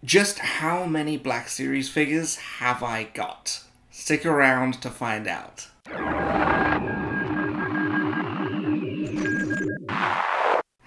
Just how many Black Series figures have I got? Stick around to find out.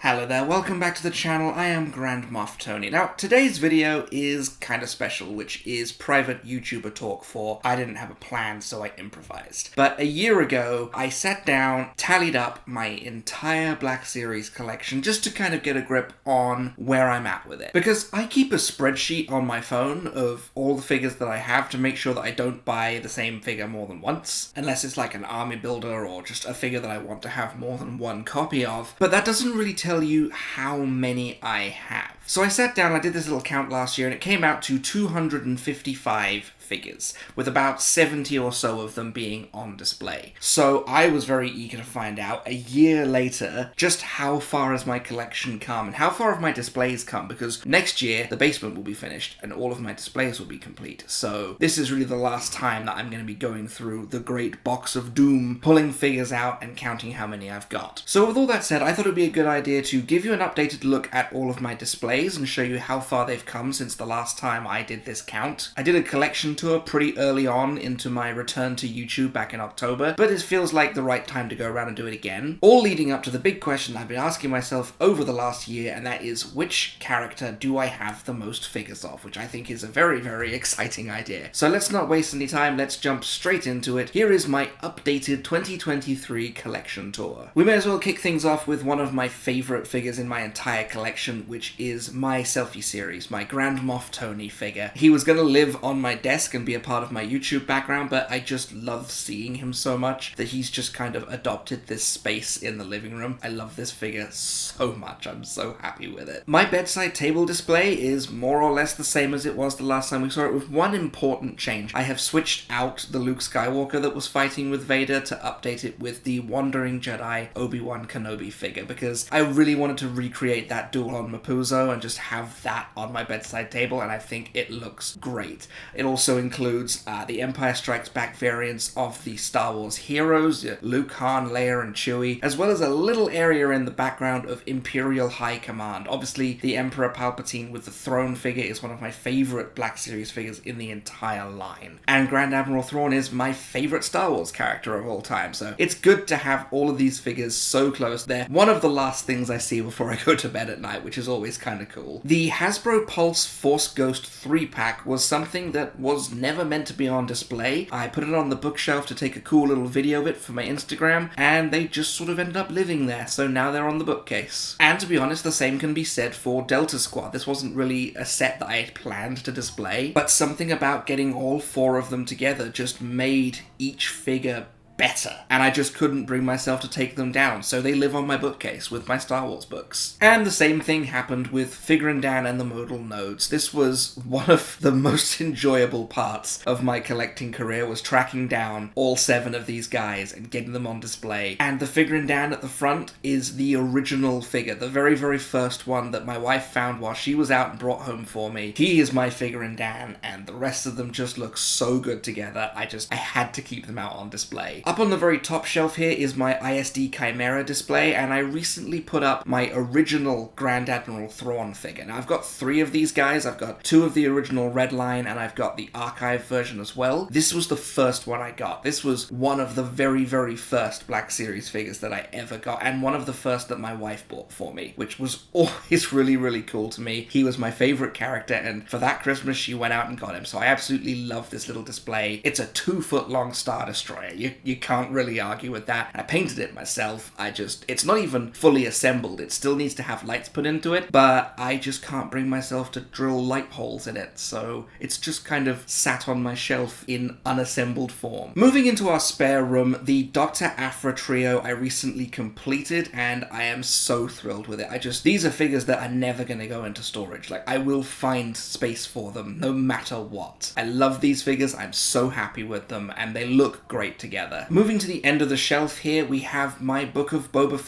Hello there, welcome back to the channel. I am Grand Moff Tony. Now, today's video is kind of special, which is private YouTuber talk for I didn't have a plan, so I improvised. But a year ago, I sat down, tallied up my entire Black Series collection just to kind of get a grip on where I'm at with it. Because I keep a spreadsheet on my phone of all the figures that I have to make sure that I don't buy the same figure more than once, unless it's like an army builder or just a figure that I want to have more than one copy of. But that doesn't really tell you how many I have. So I sat down, I did this little count last year, and it came out to 255 figures, with about 70 or so of them being on display. So I was very eager to find out, a year later, just how far has my collection come, and how far have my displays come, because next year, the basement will be finished, and all of my displays will be complete. So this is really the last time that I'm going to be going through the great box of doom, pulling figures out and counting how many I've got. So with all that said, I thought it would be a good idea to give you an updated look at all of my displays and show you how far they've come since the last time I did this count. I did a collection tour pretty early on into my return to YouTube back in October, but it feels like the right time to go around and do it again. All leading up to the big question I've been asking myself over the last year, and that is, which character do I have the most figures of? Which I think is a very, very exciting idea. So let's not waste any time, let's jump straight into it. Here is my updated 2023 collection tour. We may as well kick things off with one of my favorite figures in my entire collection, which is my selfie series, my Grand Moff Tony figure. He was gonna live on my desk and be a part of my YouTube background, but I just love seeing him so much that he's just kind of adopted this space in the living room. I love this figure so much. I'm so happy with it. My bedside table display is more or less the same as it was the last time we saw it, with one important change. I have switched out the Luke Skywalker that was fighting with Vader to update it with the Wandering Jedi Obi-Wan Kenobi figure, because I really wanted to recreate that duel on Mapuzo and just have that on my bedside table, and I think it looks great. It also includes the Empire Strikes Back variants of the Star Wars heroes, Luke, Han, Leia, and Chewie, as well as a little area in the background of Imperial High Command. Obviously, the Emperor Palpatine with the throne figure is one of my favorite Black Series figures in the entire line. And Grand Admiral Thrawn is my favorite Star Wars character of all time, so it's good to have all of these figures so close. They're one of the last things I see before I go to bed at night, which is always kind of cool. The Hasbro Pulse Force Ghost 3-pack was something that was never meant to be on display. I put it on the bookshelf to take a cool little video of it for my Instagram, and they just sort of ended up living there, so now they're on the bookcase. And to be honest, the same can be said for Delta Squad. This wasn't really a set that I had planned to display, but something about getting all four of them together just made each figure better, and I just couldn't bring myself to take them down, so they live on my bookcase with my Star Wars books. And the same thing happened with Figrin D'an and the Modal Nodes. This was one of the most enjoyable parts of my collecting career, was tracking down all 7 of these guys and getting them on display. And the Figrin D'an at the front is the original figure, the very, very first one that my wife found while she was out and brought home for me. He is my Figrin D'an, and the rest of them just look so good together. I had to keep them out on display. Up on the very top shelf here is my ISD Chimera display, and I recently put up my original Grand Admiral Thrawn figure. Now, I've got 3 of these guys. I've got 2 of the original Red Line, and I've got the archive version as well. This was the first one I got. This was one of the very, very first Black Series figures that I ever got, and one of the first that my wife bought for me, which was always really, really cool to me. He was my favorite character, and for that Christmas, she went out and got him, so I absolutely love this little display. It's a 2-foot-long Star Destroyer. You can't really argue with that. I painted it myself. It's not even fully assembled. It still needs to have lights put into it, but I just can't bring myself to drill light holes in it, so it's just kind of sat on my shelf in unassembled form. Moving into our spare room, the Dr. Aphra trio I recently completed, and I am so thrilled with it. These are figures that are never going to go into storage. Like, I will find space for them no matter what. I love these figures. I'm so happy with them, and they look great together. Moving to the end of the shelf here, we have my Book of Boba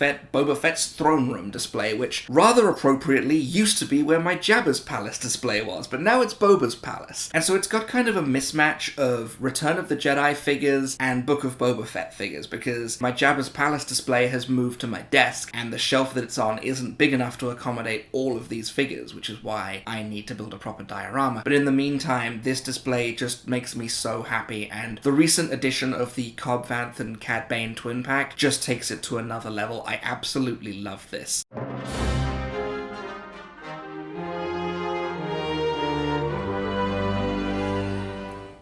Fett's Throne Room display, which rather appropriately used to be where my Jabba's Palace display was, but now it's Boba's Palace. And so it's got kind of a mismatch of Return of the Jedi figures and Book of Boba Fett figures, because my Jabba's Palace display has moved to my desk, and the shelf that it's on isn't big enough to accommodate all of these figures, which is why I need to build a proper diorama. But in the meantime, this display just makes me so happy, and the recent addition of the Cobb Vanth and Cad Bane twin pack just takes it to another level. I absolutely love this.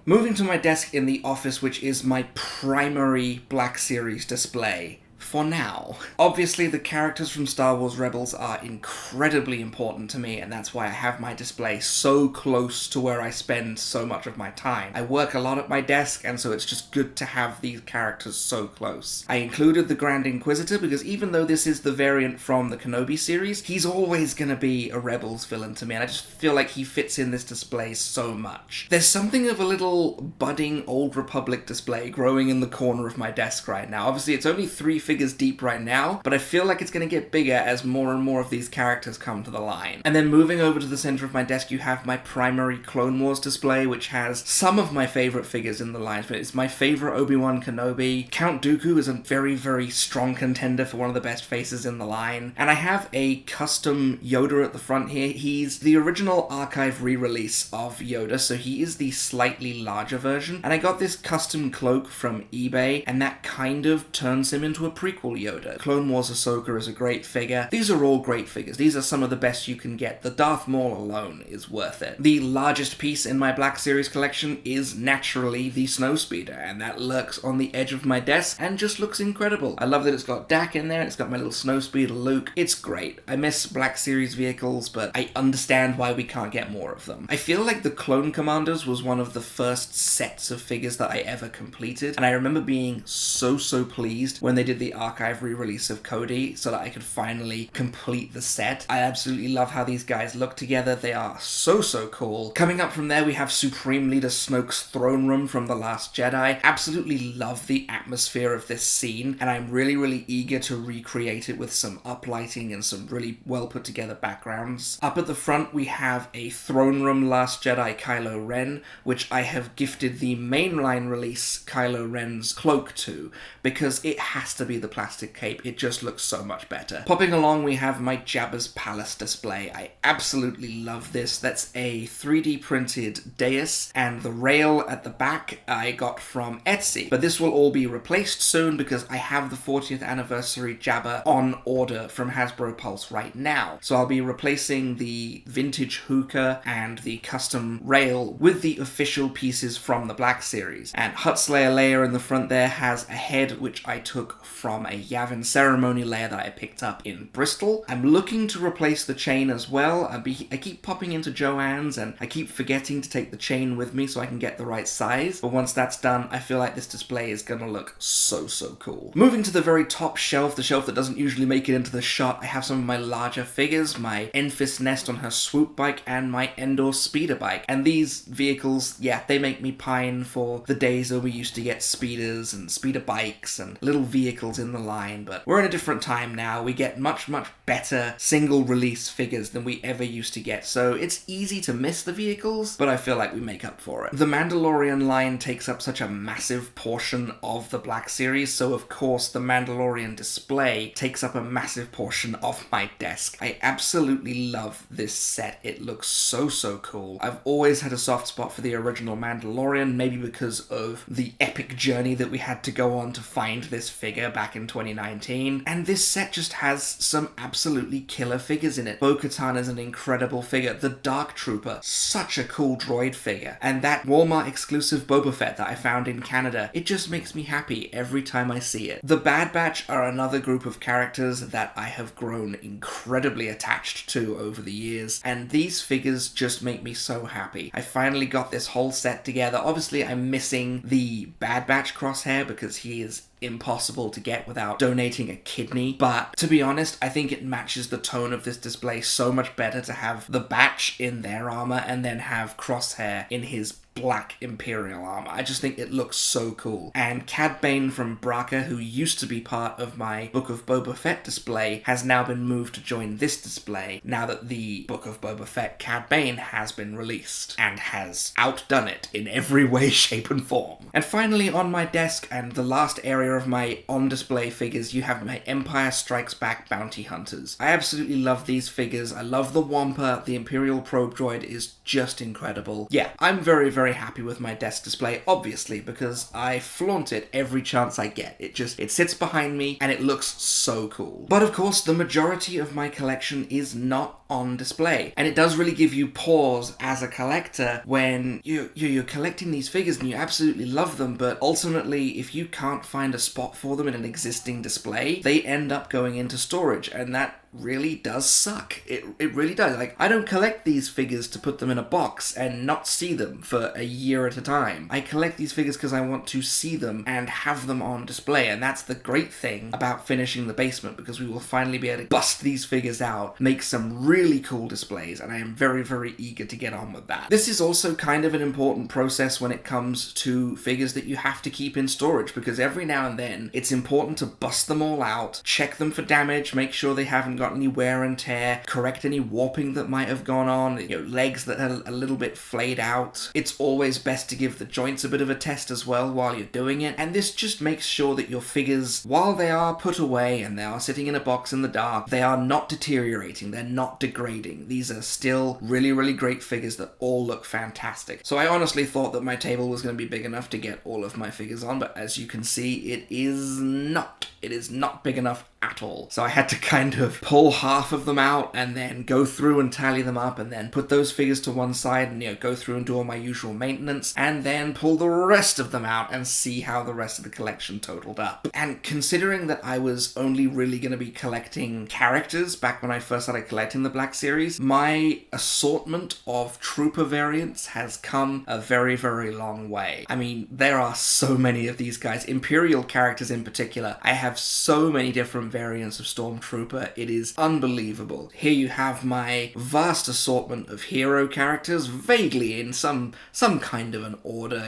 Moving to my desk in the office, which is my primary Black Series display. For now. Obviously, the characters from Star Wars Rebels are incredibly important to me, and that's why I have my display so close to where I spend so much of my time. I work a lot at my desk, and so it's just good to have these characters so close. I included the Grand Inquisitor because even though this is the variant from the Kenobi series, he's always gonna be a Rebels villain to me, and I just feel like he fits in this display so much. There's something of a little budding Old Republic display growing in the corner of my desk right now. Obviously, it's only 3 figures deep right now, but I feel like it's going to get bigger as more and more of these characters come to the line. And then moving over to the center of my desk, you have my primary Clone Wars display, which has some of my favorite figures in the line. It's my favorite Obi-Wan Kenobi. Count Dooku is a very, very strong contender for one of the best faces in the line. And I have a custom Yoda at the front here. He's the original archive re-release of Yoda, so he is the slightly larger version. And I got this custom cloak from eBay, and that kind of turns him into a prequel Yoda. Clone Wars Ahsoka is a great figure. These are all great figures. These are some of the best you can get. The Darth Maul alone is worth it. The largest piece in my Black Series collection is naturally the Snowspeeder, and that lurks on the edge of my desk and just looks incredible. I love that it's got Dak in there, it's got my little Snowspeeder Luke. It's great. I miss Black Series vehicles, but I understand why we can't get more of them. I feel like the Clone Commanders was one of the first sets of figures that I ever completed, and I remember being so pleased when they did the archive re-release of Cody so that I could finally complete the set. I absolutely love how these guys look together. They are so cool. Coming up from there, we have Supreme Leader Snoke's throne room from The Last Jedi. Absolutely love the atmosphere of this scene, and I'm really eager to recreate it with some uplighting and some really well put together backgrounds. Up at the front, we have a throne room Last Jedi Kylo Ren, which I have gifted the mainline release Kylo Ren's cloak to, because it has to be the plastic cape. It just looks so much better. Popping along, we have my Jabba's Palace display. I absolutely love this. That's a 3D printed dais, and the rail at the back I got from Etsy. But this will all be replaced soon because I have the 40th anniversary Jabba on order from Hasbro Pulse right now. So I'll be replacing the vintage hookah and the custom rail with the official pieces from the Black Series. And Huttslayer Leia in the front there has a head which I took from a Yavin ceremony layer that I picked up in Bristol. I'm looking to replace the chain as well. I keep popping into Joann's and I keep forgetting to take the chain with me so I can get the right size. But once that's done, I feel like this display is gonna look so cool. Moving to the very top shelf, the shelf that doesn't usually make it into the shot, I have some of my larger figures, my Enfys Nest on her swoop bike and my Endor speeder bike. And these vehicles, yeah, they make me pine for the days where we used to get speeders and speeder bikes and little vehicles in the line, but we're in a different time now. We get much better single release figures than we ever used to get, so it's easy to miss the vehicles, but I feel like we make up for it. The Mandalorian line takes up such a massive portion of the Black Series, so of course the Mandalorian display takes up a massive portion of my desk. I absolutely love this set. It looks so cool. I've always had a soft spot for the original Mandalorian, maybe because of the epic journey that we had to go on to find this figure back in 2019, and this set just has some absolutely killer figures in it. Bo-Katan is an incredible figure. The Dark Trooper, such a cool droid figure, and that Walmart exclusive Boba Fett that I found in Canada, it just makes me happy every time I see it. The Bad Batch are another group of characters that I have grown incredibly attached to over the years, and these figures just make me so happy. I finally got this whole set together. Obviously, I'm missing the Bad Batch crosshair because he is impossible to get without donating a kidney, but to be honest, I think it matches the tone of this display so much better to have the Batch in their armor and then have Crosshair in his black Imperial armor. I just think it looks so cool. And Cad Bane from Braca, who used to be part of my Book of Boba Fett display, has now been moved to join this display now that the Book of Boba Fett Cad Bane has been released and has outdone it in every way, shape and form. And finally on my desk, and the last area of my on-display figures, you have my Empire Strikes Back Bounty Hunters. I absolutely love these figures. I love the Wampa. The Imperial Probe Droid is just incredible. Yeah, I'm very, very happy with my desk display, obviously, because I flaunt it every chance I get. It sits behind me and it looks so cool. But of course, the majority of my collection is not on display. And it does really give you pause as a collector when you're collecting these figures and you absolutely love them, but ultimately, if you can't find a spot for them in an existing display, they end up going into storage, and that really does suck. It really does. Like, I don't collect these figures to put them in a box and not see them for a year at a time. I collect these figures because I want to see them and have them on display, and that's the great thing about finishing the basement, because we will finally be able to bust these figures out, make some really cool displays, and I am very, very eager to get on with that. This is also kind of an important process when it comes to figures that you have to keep in storage, because every now and then it's important to bust them all out, check them for damage, make sure they haven't got any wear and tear, correct any warping that might have gone on, legs that are a little bit flayed out. It's always best to give the joints a bit of a test as well while you're doing it, and this just makes sure that your figures, while they are put away and they are sitting in a box in the dark, they are not deteriorating, they're not degrading. These are still really, really great figures that all look fantastic. So I honestly thought that my table was going to be big enough to get all of my figures on, but as you can see, it is not. It is not big enough at all. So I had to kind of pull half of them out and then go through and tally them up and then put those figures to one side and, go through and do all my usual maintenance and then pull the rest of them out and see how the rest of the collection totaled up. And considering that I was only really going to be collecting characters back when I first started collecting the Black Series, my assortment of trooper variants has come a very, very long way. I mean, there are so many of these guys, Imperial characters in particular. I have so many different variants of Stormtrooper. It is unbelievable. Here you have my vast assortment of hero characters, vaguely in some kind of an order,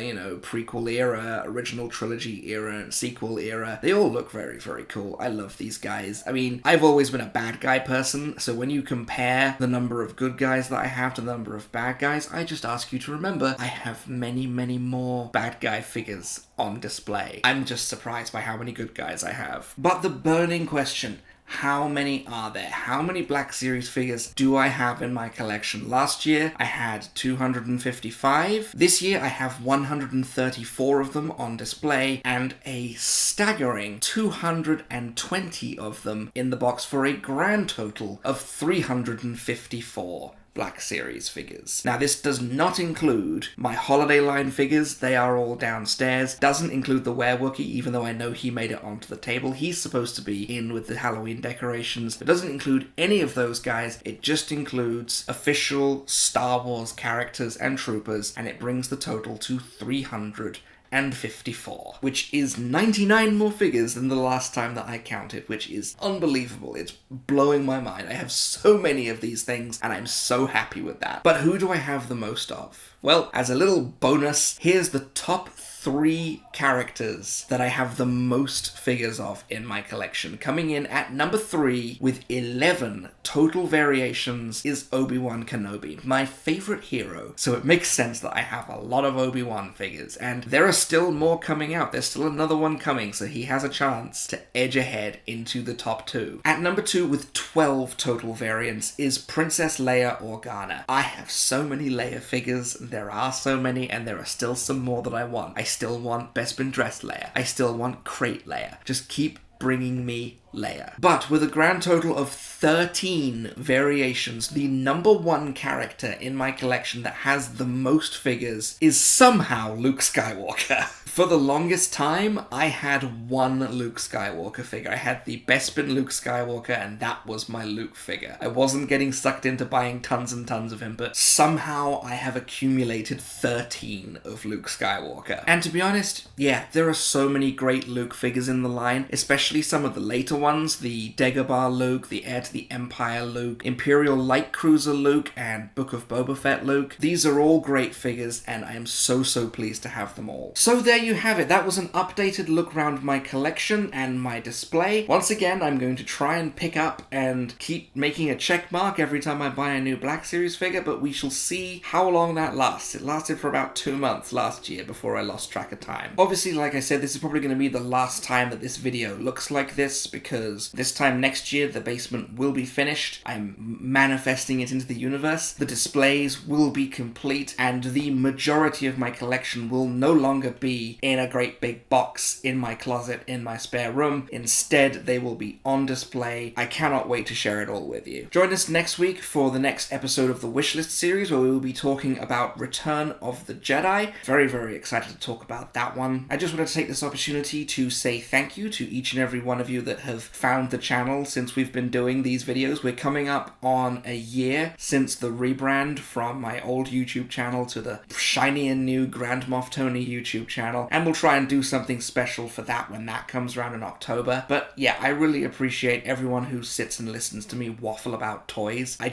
prequel era, original trilogy era, and sequel era. They all look very, very cool. I love these guys. I mean, I've always been a bad guy person, so when you compare the number of good guys that I have to the number of bad guys, I just ask you to remember I have many, many more bad guy figures on display. I'm just surprised by how many good guys I have. But the burning question, how many are there? How many Black Series figures do I have in my collection? Last year, I had 255. This year, I have 134 of them on display and a staggering 220 of them in the box for a grand total of 354. Black Series figures. Now, this does not include my holiday line figures. They are all downstairs. Doesn't include the Werewookie, even though I know he made it onto the table. He's supposed to be in with the Halloween decorations. It doesn't include any of those guys. It just includes official Star Wars characters and troopers, and it brings the total to 354, which is 99 more figures than the last time that I counted, which is unbelievable. It's blowing my mind. I have so many of these things, and I'm so happy with that. But who do I have the most of? Well, as a little bonus, here's the top 3 characters that I have the most figures of in my collection. Coming in at number 3 with 11 total variations is Obi-Wan Kenobi, my favorite hero. So it makes sense that I have a lot of Obi-Wan figures, and there are still more coming out. There's still another one coming, so he has a chance to edge ahead into the top 2. At number 2 with 12 total variants is Princess Leia Organa. I have so many Leia figures. There are so many, and there are still some more that I want. I still want Best Been Dressed Leia. I still want Crate Leia. Just keep bringing me Leia. But with a grand total of 13 variations, the number 1 character in my collection that has the most figures is somehow Luke Skywalker. For the longest time, I had one Luke Skywalker figure. I had the Bespin Luke Skywalker, and that was my Luke figure. I wasn't getting sucked into buying tons and tons of him, but somehow I have accumulated 13 of Luke Skywalker. And to be honest, yeah, there are so many great Luke figures in the line, especially some of the later ones, the Dagobah Luke, the Heir to the Empire Luke, Imperial Light Cruiser Luke, and Book of Boba Fett Luke. These are all great figures, and I am so pleased to have them all. So there you have it. That was an updated look around my collection and my display. Once again, I'm going to try and pick up and keep making a check mark every time I buy a new Black Series figure, but we shall see how long that lasts. It lasted for about 2 months last year before I lost track of time. Obviously, like I said, this is probably going to be the last time that this video looks like this, because this time next year the basement will be finished. I'm manifesting it into the universe. The displays will be complete, and the majority of my collection will no longer be in a great big box in my closet in my spare room. Instead, they will be on display. I cannot wait to share it all with you. Join us next week for the next episode of the Wishlist series, where we will be talking about Return of the Jedi. Very excited to talk about that one. I just wanted to take this opportunity to say thank you to each and every one of you that have found the channel since we've been doing these videos. We're coming up on a year since the rebrand from my old YouTube channel to the shiny and new Grand Moff Tony YouTube channel, and we'll try and do something special for that when that comes around in October. But yeah, I really appreciate everyone who sits and listens to me waffle about toys. I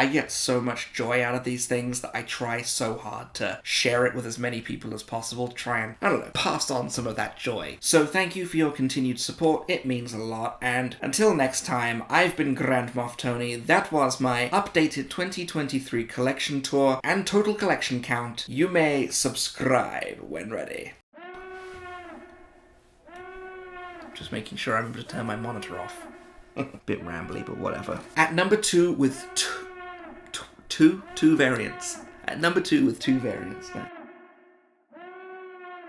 get so much joy out of these things that I try so hard to share it with as many people as possible, to try and, I don't know, pass on some of that joy. So thank you for your continued support, it means a lot, and until next time, I've been Grand Moff Tony. That was my updated 2023 collection tour and total collection count. You may subscribe when ready. Just making sure I remember to turn my monitor off. Bit rambly, but whatever. At number 2 with two variants. At number 2 with 2 variants.